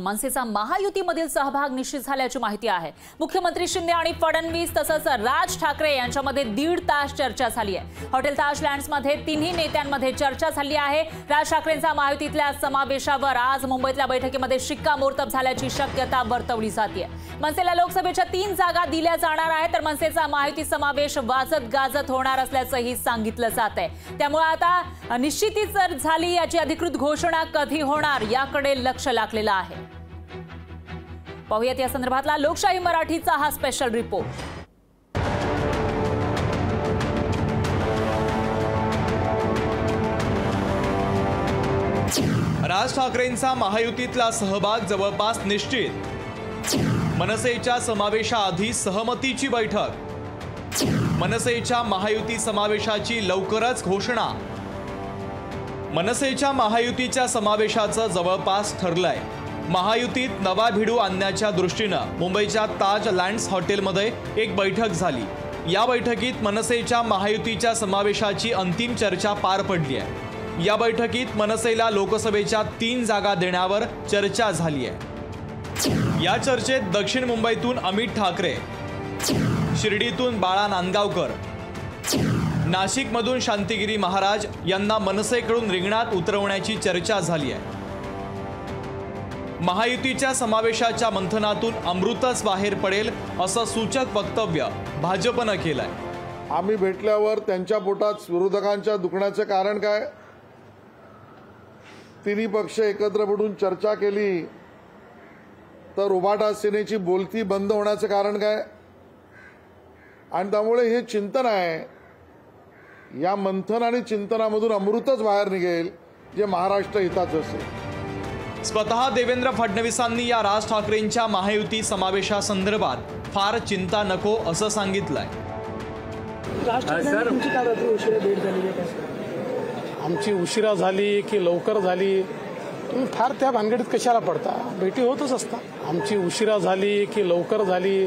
मनसेचा महायुतीमधील सहभाग निश्चित झाल्याची माहिती आहे। मुख्यमंत्री शिंदे आणि फडणवीस तसंच राज ठाकरे यांच्यामध्ये 1.5 तास चर्चा झाली आहे। हॉटेल ताज लँड्समध्ये तिन्ही नेत्यांमध्ये चर्चा झाली आहे। राज ठाकरेंचा महायुतीतल्या समावेशावर आज मुंबईतल्या बैठकीमध्ये शिक्कामोर्तब झाल्याची शक्यता वर्तवली जाते। मनसेला लोकसभेच्या 3 जागा दिल्या जाणार आहेत, तर मनसेचा महायुती समावेश वाजत गाजत होणार असल्याचंही सांगितलं जात आहे। त्यामुळे आता निश्चितीच जर झाली याची अधिकृत घोषणा कधी होणार याकडे लक्ष लागलेलं आहे। पाहूयात या संदर्भातला लोकशाही मराठीचा हा स्पेशल रिपोर्ट। राज ठाकरेंचा महायुतीतला सहभाग जवळपास निश्चित। मनसेच्या समावेशाआधी सहमतीची बैठक। मनसेच्या महायुती समावेशाची लवकरच घोषणा। मनसेच्या महायुतीच्या समावेशाचं जवळपास ठरलंय। महायुतीत नवा भिडू आणण्याच्या दृष्टीनं मुंबईच्या ताज लँड्स हॉटेलमध्ये एक बैठक झाली। या बैठकीत मनसेच्या महायुतीच्या समावेशाची अंतिम चर्चा पार पडली आहे। या बैठकीत मनसेला लोकसभेच्या 3 जागा देण्यावर चर्चा झाली आहे। या चर्चेत दक्षिण मुंबईतून अमित ठाकरे, शिर्डीतून बाळा नांदगावकर, नाशिकमधून शांतिगिरी महाराज यांना मनसेकडून रिंगणात उतरवण्याची चर्चा झाली आहे। महायुतीच्या समावेशाच्या मंथनातून अमृतच बाहेर पडेल असं सूचक वक्तव्य भाजपनं केलंय। आम्ही भेटल्यावर त्यांच्या पोटात विरोधकांच्या दुखण्याचं कारण काय? तिन्ही पक्ष एकत्र पडून चर्चा केली तर उभाटा सेनेची बोलती बंद होण्याचं कारण काय? आणि त्यामुळे हे चिंतन आहे, या मंथन आणि चिंतनामधून अमृतच बाहेर निघेल जे महाराष्ट्र हिताचं असेल। स्वतः देवेंद्र फडणवीसांनी या राज ठाकरेंच्या महायुती समावेशासंदर्भात फार चिंता नको असं सांगितलंय। आमची उशिरा झाली की लवकर झाली, तुम्ही फार त्या भानगडीत कशाला पडता? भेटी होतच असतात। आमची उशिरा झाली की लवकर झाली,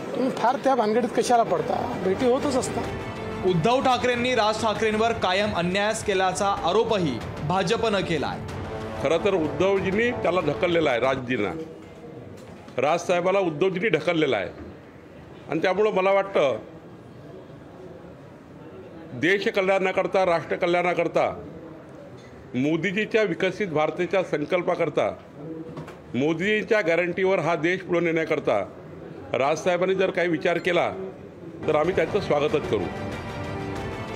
तुम्ही फार त्या भानगडीत कशाला पडता? भेटी होतच असतात। उद्धव ठाकरेंनी राज ठाकरेंवर कायम अन्याय केल्याचा आरोपही भाजपनं केलाय। खरं तर उद्धवजींनी त्याला ढकललेला आहे, राजजींना, राजसाहेबाला उद्धवजींनी ढकललेला आहे। आणि त्यामुळे मला वाटतं देश कल्याणाकरता, राष्ट्र कल्याणाकरता, मोदीजीच्या विकसित भारताच्या संकल्पाकरता, मोदीजींच्या गॅरंटीवर हा देश पुढे नेण्याकरता राजसाहेबांनी जर काही विचार केला तर आम्ही त्याचं स्वागतच करू।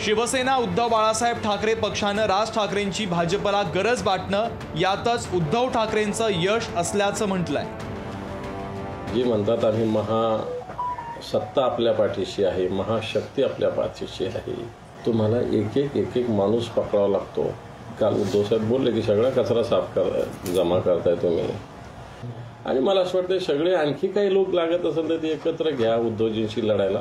शिवसेना उद्धव बाळासाहेब ठाकरे पक्षानं राज ठाकरेंची भाजपला गरज वाटणं यातच उद्धव ठाकरेंचं यश असल्याचं म्हटलंय। जे म्हणतात आम्ही महासत्ता आपल्या पाठीशी आहे, महाशक्ती आपल्या पाठीशी आहे, तुम्हाला एक एक माणूस पकडावा लागतो। काल उद्धव साहेब बोलले की सगळा कचरा साफ जमा करताय तुम्ही, आणि मला असं वाटतं सगळे आणखी काही लोक लागत असेल तर ते एकत्र घ्या उद्धवजींशी लढायला।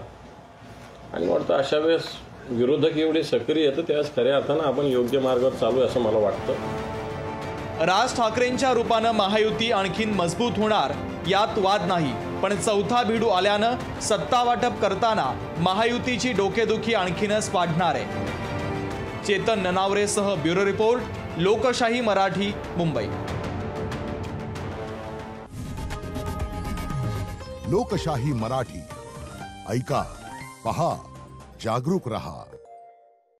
आणि वाटतं अशा वेळेस विरोधक एवढे सक्रिय आहेत, त्यास खऱ्या अर्थानं आपण योग्य मार्गावर चालू आहे असं मला वाटतं। राज ठाकरेंच्या रूपानं महायुती आणखीन मजबूत होणार यात वाद नाही, पण चौथा भिडू आल्यानं सत्ता वाटप करताना महायुतीची डोकेदुखी आणखीनच वाढणार आहे। चेतन ननावरेसह ब्युरो रिपोर्ट, लोकशाही मराठी, मुंबई। लोकशाही मराठी, ऐका, पहा, जागरूक रहा।